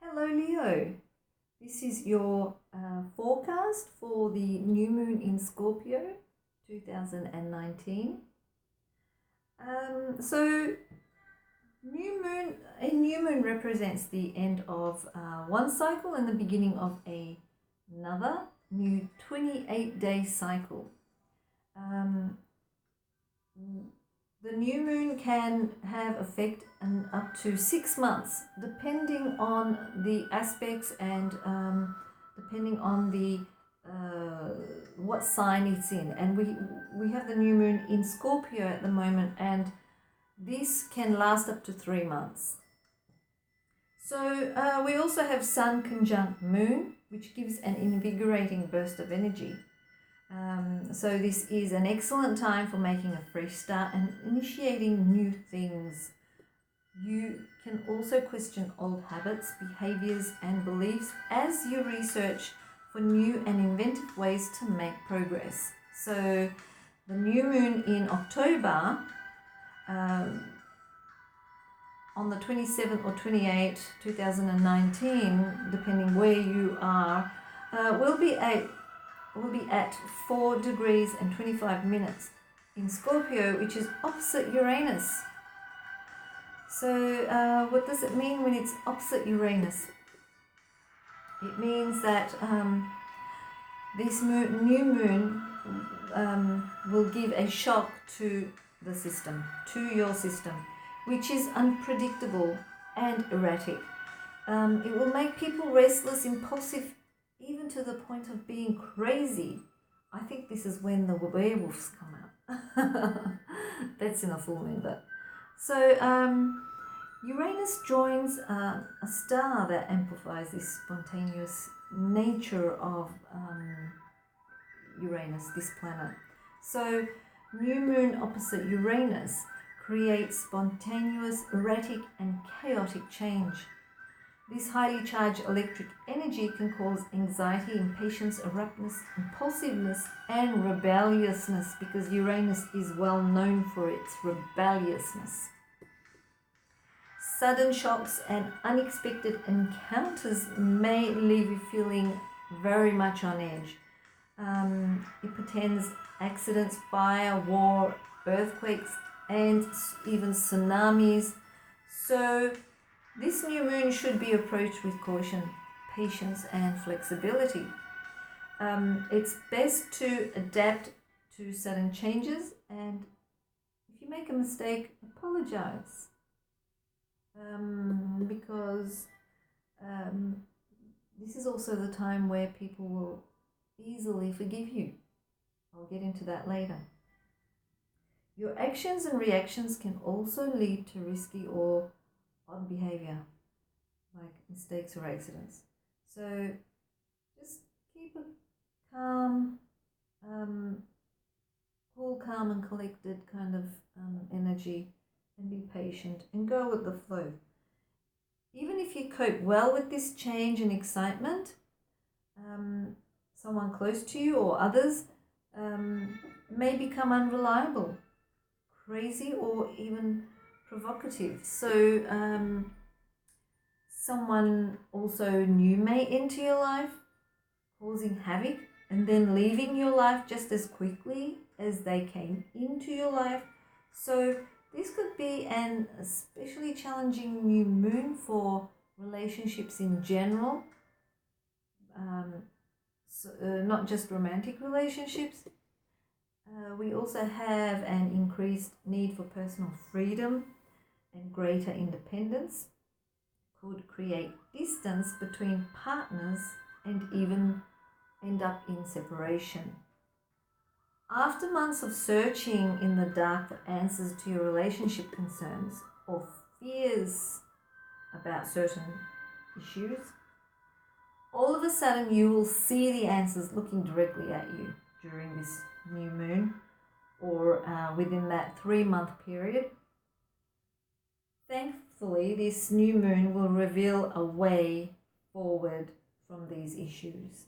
Hello Leo, this is your forecast for the new moon in Scorpio 2019. So a new moon represents the end of one cycle and the beginning of another new 28-day cycle. The new moon can have effect in up to 6 months, depending on the aspects and depending on the what sign it's in. And we have the new moon in Scorpio at the moment, and this can last up to 3 months. So we also have Sun conjunct Moon, which gives an invigorating burst of energy. So this is an excellent time for making a fresh start and initiating new things. You can also question old habits, behaviors and beliefs as you research for new and inventive ways to make progress. So the new moon in October, on the 27th or 28th, 2019, depending where you are, will be at 4 degrees and 25 minutes in Scorpio, which is opposite Uranus. So what does it mean when it's opposite Uranus? It means that this new moon will give a shock to the system, to your system, which is unpredictable and erratic. It will make people restless, impulsive, even to the point of being crazy. I think this is when the werewolves come out. That's in a full moon, but so Uranus joins a star that amplifies this spontaneous nature of Uranus, this planet. So new moon opposite Uranus creates spontaneous, erratic and chaotic change. This highly charged electric energy can cause anxiety, impatience, abruptness, impulsiveness and rebelliousness, because Uranus is well known for its rebelliousness. Sudden shocks and unexpected encounters may leave you feeling very much on edge. It portends accidents, fire, war, earthquakes and even tsunamis. So this new moon should be approached with caution, patience and flexibility. It's best to adapt to sudden changes, and if you make a mistake, apologize. Because this is also the time where people will easily forgive you. I'll get into that later. Your actions and reactions can also lead to risky or odd behavior, like mistakes or accidents. So just keep a calm, cool, calm and collected kind of energy, and be patient and go with the flow. Even if you cope well with this change and excitement, someone close to you or others may become unreliable, crazy or even provocative. So someone also new may enter your life, causing havoc and then leaving your life just as quickly as they came into your life. So this could be an especially challenging new moon for relationships in general, not just romantic relationships. We also have an increased need for personal freedom and greater independence. Could create distance between partners and even end up in separation. After months of searching in the dark for answers to your relationship concerns or fears about certain issues, all of a sudden you will see the answers looking directly at you during this new moon, or within that 3-month period. Thankfully, this new moon will reveal a way forward from these issues.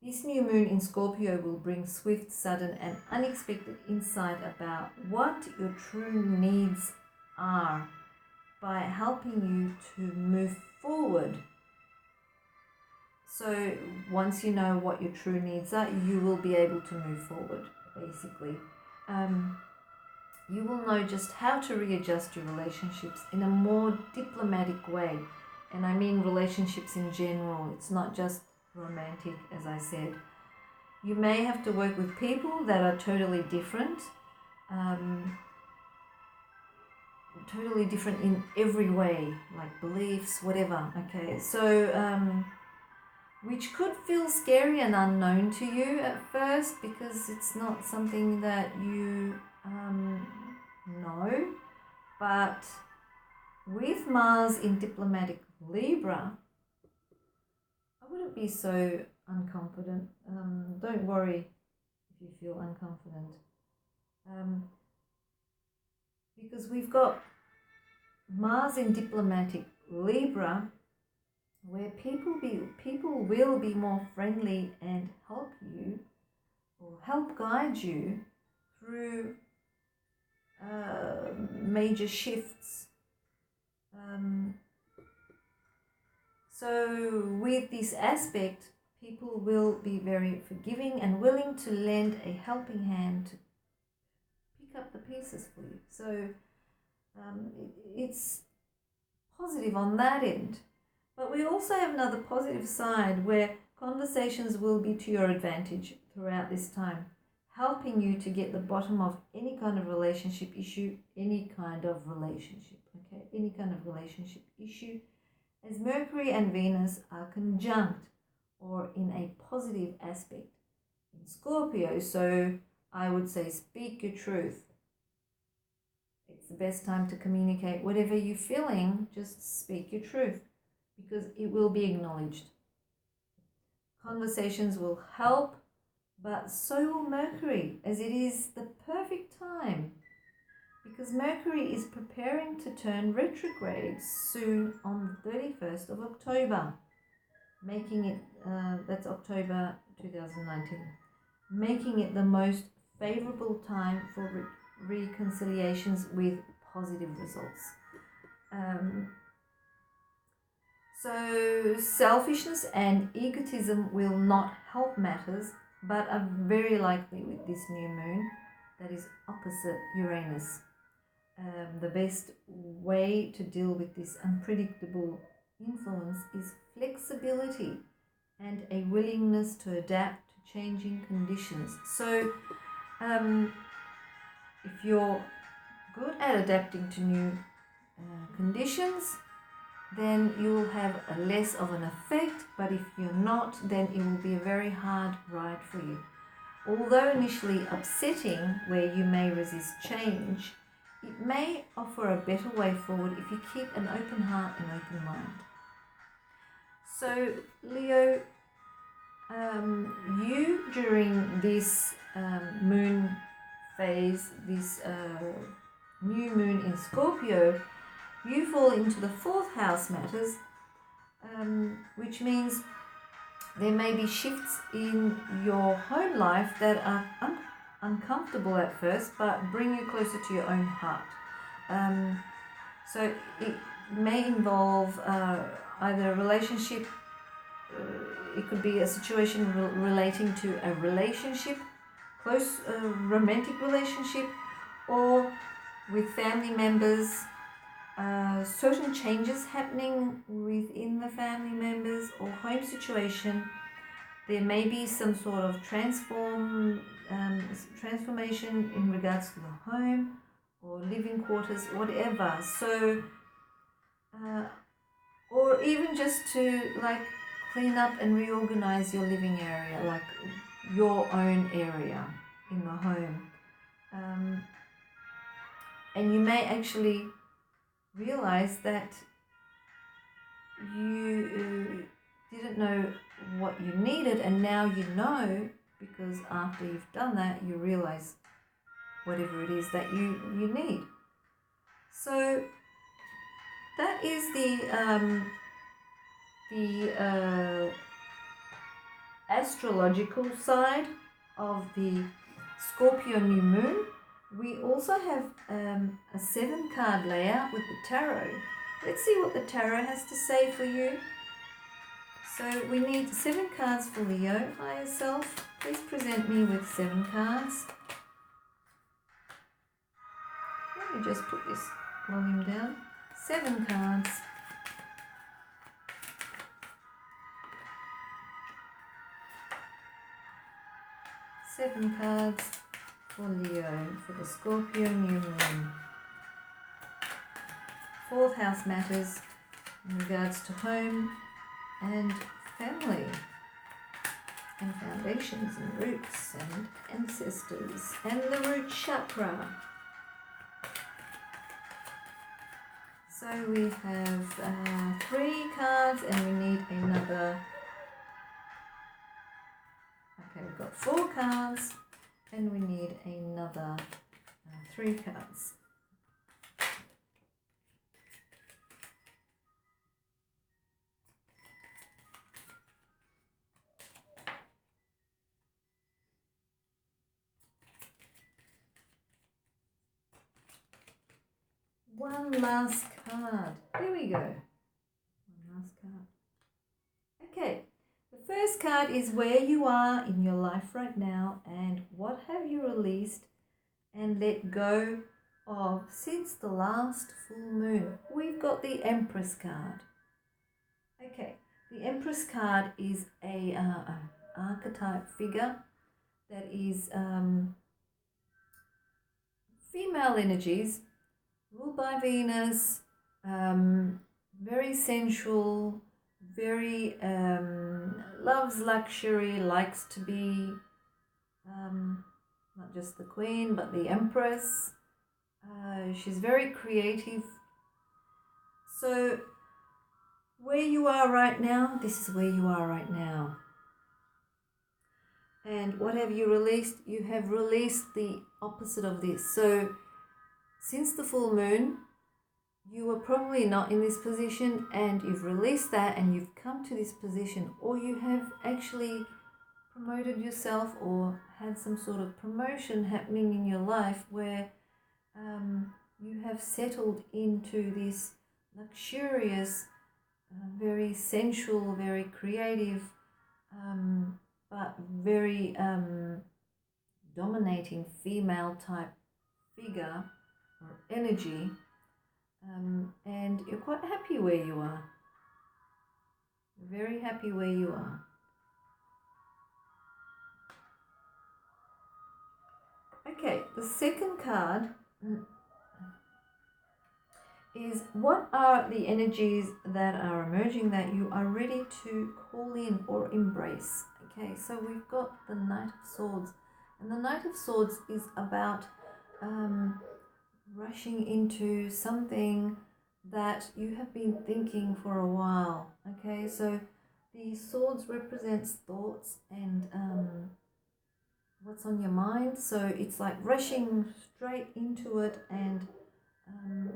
This new moon in Scorpio will bring swift, sudden and unexpected insight about what your true needs are, by helping you to move forward. So once you know what your true needs are, you will be able to move forward, basically. You will know just how to readjust your relationships in a more diplomatic way. And I mean relationships in general. It's not just romantic, as I said. You may have to work with people that are totally different. Totally different in every way, like beliefs, whatever. Okay, so which could feel scary and unknown to you at first because it's not something that you know. But with Mars in diplomatic Libra, I wouldn't be so unconfident. Don't worry if you feel unconfident. Because we've got Mars in diplomatic Libra, where people will be more friendly and help you or help guide you through major shifts. So with this aspect, people will be very forgiving and willing to lend a helping hand to pick up the pieces for you. So it's positive on that end. But we also have another positive side where conversations will be to your advantage throughout this time, helping you to get the bottom of any kind of relationship issue, any kind of relationship issue, as Mercury and Venus are conjunct or in a positive aspect in Scorpio. So I would say speak your truth. It's the best time to communicate whatever you're feeling, just speak your truth because it will be acknowledged. Conversations will help, but so will Mercury, as it is the perfect time because Mercury is preparing to turn retrograde soon on the 31st of October, making it, that's October 2019, making it the most favorable time for reconciliations with positive results. So selfishness and egotism will not help matters, but are very likely with this new moon that is opposite Uranus. The best way to deal with this unpredictable influence is flexibility and a willingness to adapt to changing conditions. So if you're good at adapting to new conditions, then you will have a less of an effect, but if you're not, then it will be a very hard ride for you. Although initially upsetting, where you may resist change, it may offer a better way forward if you keep an open heart and open mind. So Leo, you during this moon phase, this new moon in Scorpio, you fall into the 4th house matters, which means there may be shifts in your home life that are uncomfortable at first, but bring you closer to your own heart. So it may involve either a relationship, it could be a situation relating to a relationship, close romantic relationship, or with family members, certain changes happening within the family members or home situation. There may be some sort of transformation in regards to the home or living quarters, whatever. So, or even just to like clean up and reorganize your living area, like your own area in the home. And you may actually realize that you didn't know what you needed, and now you know, because after you've done that, you realize whatever it is that you need. So that is the astrological side of the Scorpio new moon, We also have a 7-card layout with the tarot. Let's see what the tarot has to say for you. So we need 7 cards for Leo. Higher self, please present me with 7 cards. Let me just put this volume down. 7 cards. Seven cards for Leo, for the Scorpio new moon. 4th house matters in regards to home and family and foundations and roots and ancestors and the root chakra. So we have 3 cards and we need another. Okay, we've got 4 cards and we need another 3 cards. One last card. There we go. One last card. Okay. The first card is where you are in your life right now and what have you released and let go of since the last full moon. We've got the Empress card. Okay, the Empress card is a archetype figure that is female energies, ruled by Venus, very sensual, very loves luxury, likes to be not just the queen but the empress. She's very creative. So where you are right now, this is where you are right now. And what have you released? You have released the opposite of this. So since the full moon, you were probably not in this position and you've released that and you've come to this position, or you have actually promoted yourself or had some sort of promotion happening in your life where you have settled into this luxurious, very sensual, very creative, but very dominating female type figure or energy. And you're quite happy where you are. You're very happy where you are. Okay, the second card is what are the energies that are emerging that you are ready to call in or embrace. Okay, so we've got the Knight of Swords. And the Knight of Swords is about rushing into something that you have been thinking for a while. Okay, so the swords represents thoughts and what's on your mind. So it's like rushing straight into it and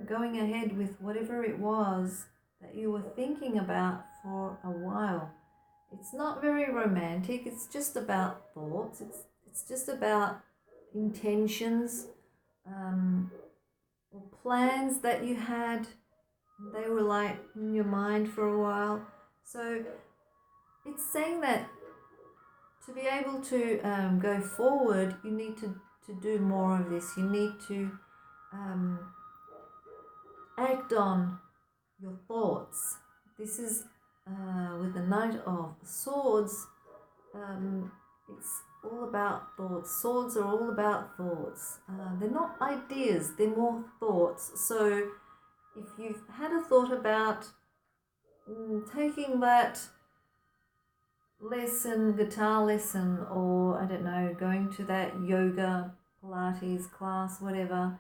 going ahead with whatever it was that you were thinking about for a while. It's not very romantic. It's just about thoughts. It's just about intentions, or plans that you had. They were like in your mind for a while. So it's saying that to be able to go forward, you need to do more of this. You need to act on your thoughts. This is with the Knight of Swords. It's all about thoughts. Swords are all about thoughts. They're not ideas, they're more thoughts. So if you've had a thought about taking that lesson, guitar lesson, or I don't know, going to that yoga, Pilates class, whatever,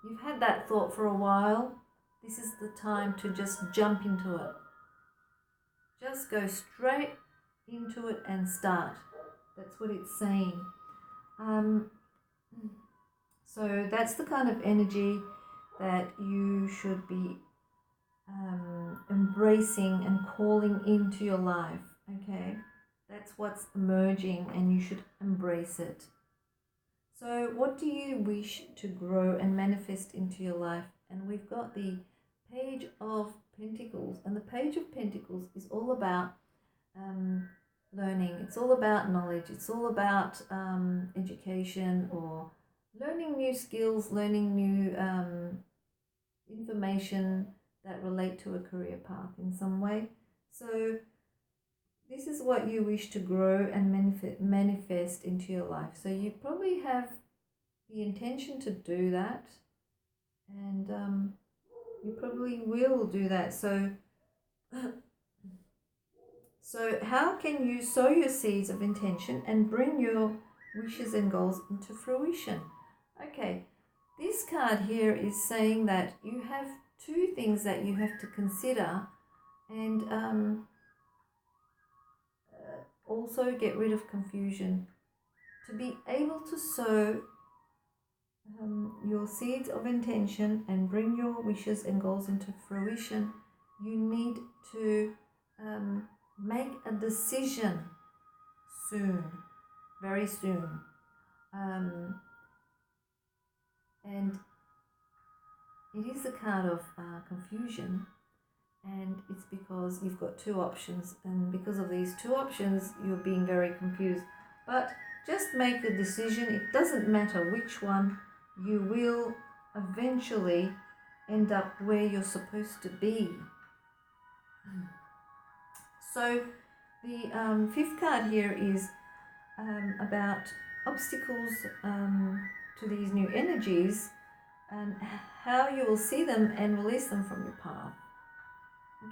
you've had that thought for a while, this is the time to just jump into it. Just go straight into it and start. That's what it's saying. So that's the kind of energy that you should be embracing and calling into your life. Okay, that's what's emerging and you should embrace it. So what do you wish to grow and manifest into your life? And we've got the Page of Pentacles, and the Page of Pentacles is all about learning. It's all about knowledge. It's all about education, or learning new skills, learning new information that relate to a career path in some way. So this is what you wish to grow and manifest into your life. So you probably have the intention to do that, and you probably will do that. So so how can you sow your seeds of intention and bring your wishes and goals into fruition? Okay, this card here is saying that you have two things that you have to consider, and also get rid of confusion. To be able to sow your seeds of intention and bring your wishes and goals into fruition, you need to make a decision soon, very soon. And it is a card of confusion, and it's because you've got two options, and because of these two options you're being very confused. But just make a decision. It doesn't matter which one, you will eventually end up where you're supposed to be. So the fifth card here is about obstacles to these new energies, and how you will see them and release them from your path.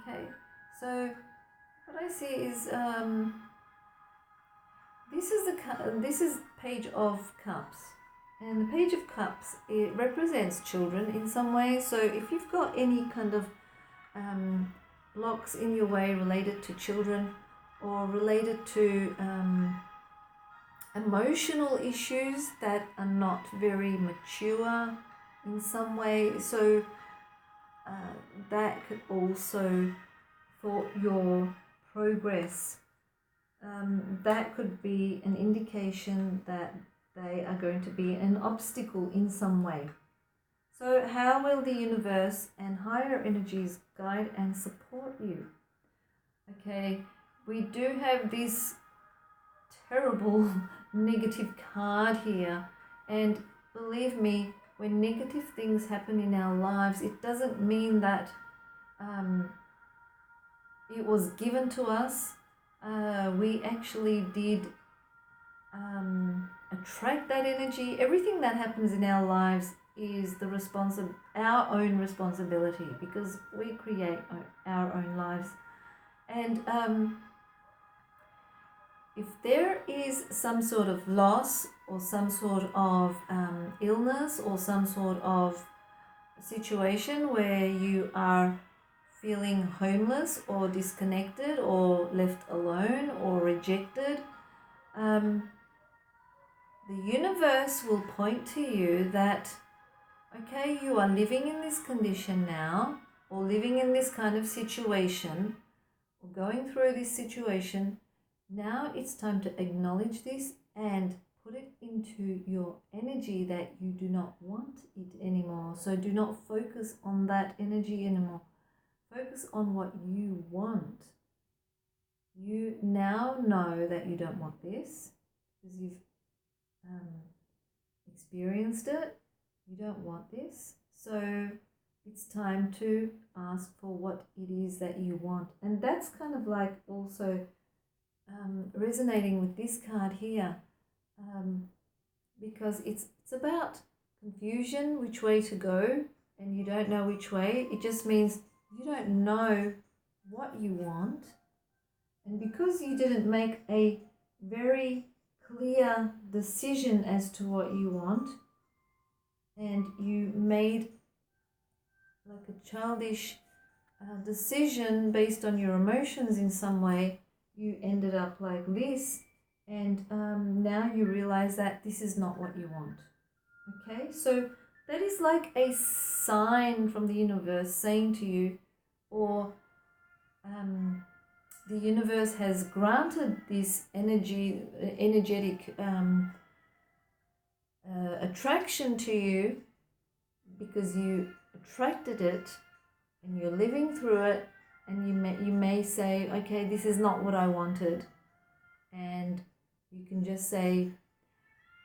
Okay, so what I see is this is Page of Cups, and the Page of Cups, it represents children in some way. So if you've got any kind of blocks in your way related to children, or related to emotional issues that are not very mature in some way, so that could also thwart your progress. That could be an indication that they are going to be an obstacle in some way. So how will the universe and higher energies guide and support you? Okay, we do have this terrible negative card here, and believe me, when negative things happen in our lives, it doesn't mean that it was given to us. We actually did attract that energy. Everything that happens in our lives is our own responsibility, because we create our own lives. And if there is some sort of loss, or some sort of illness, or some sort of situation where you are feeling homeless or disconnected or left alone or rejected, the universe will point to you that, okay, you are living in this condition now, or living in this kind of situation, or going through this situation. Now it's time to acknowledge this and put it into your energy that you do not want it anymore. So do not focus on that energy anymore. Focus on what you want. You now know that you don't want this, because you've experienced it. You don't want this. So it's time to ask for what it is that you want. And that's kind of like also resonating with this card here, because it's about confusion, which way to go, and you don't know which way. It just means you don't know what you want, and because you didn't make a very clear decision as to what you want, and you made like a childish decision based on your emotions in some way, you ended up like this, and now you realize that this is not what you want. Okay, so that is like a sign from the universe saying to you, or the universe has granted this energetic attraction to you because you attracted it and you're living through it, and you may say, okay, this is not what I wanted, and you can just say,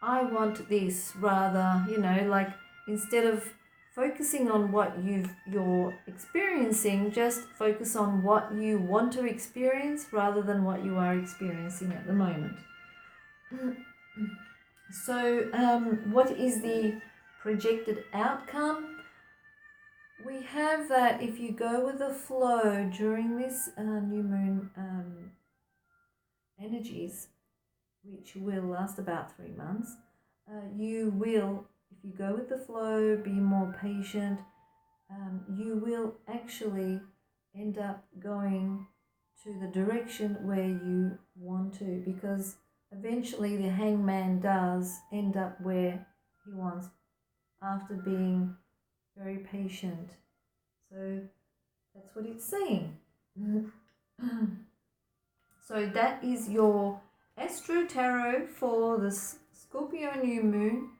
I want this, rather, like instead of focusing on what you're experiencing, just focus on what you want to experience rather than what you are experiencing at the moment. So what is the projected outcome? We have that if you go with the flow during this new moon energies, which will last about 3 months, you will, if you go with the flow, be more patient, you will actually end up going to the direction where you want to, because eventually the hangman does end up where he wants after being very patient. So that's what it's saying. So that is your Astro Tarot for the Scorpio new moon,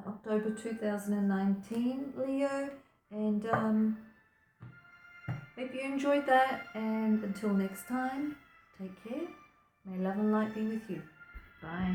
October 2019, Leo. And hope you enjoyed that. And until next time, take care. May love and light be with you. Bye.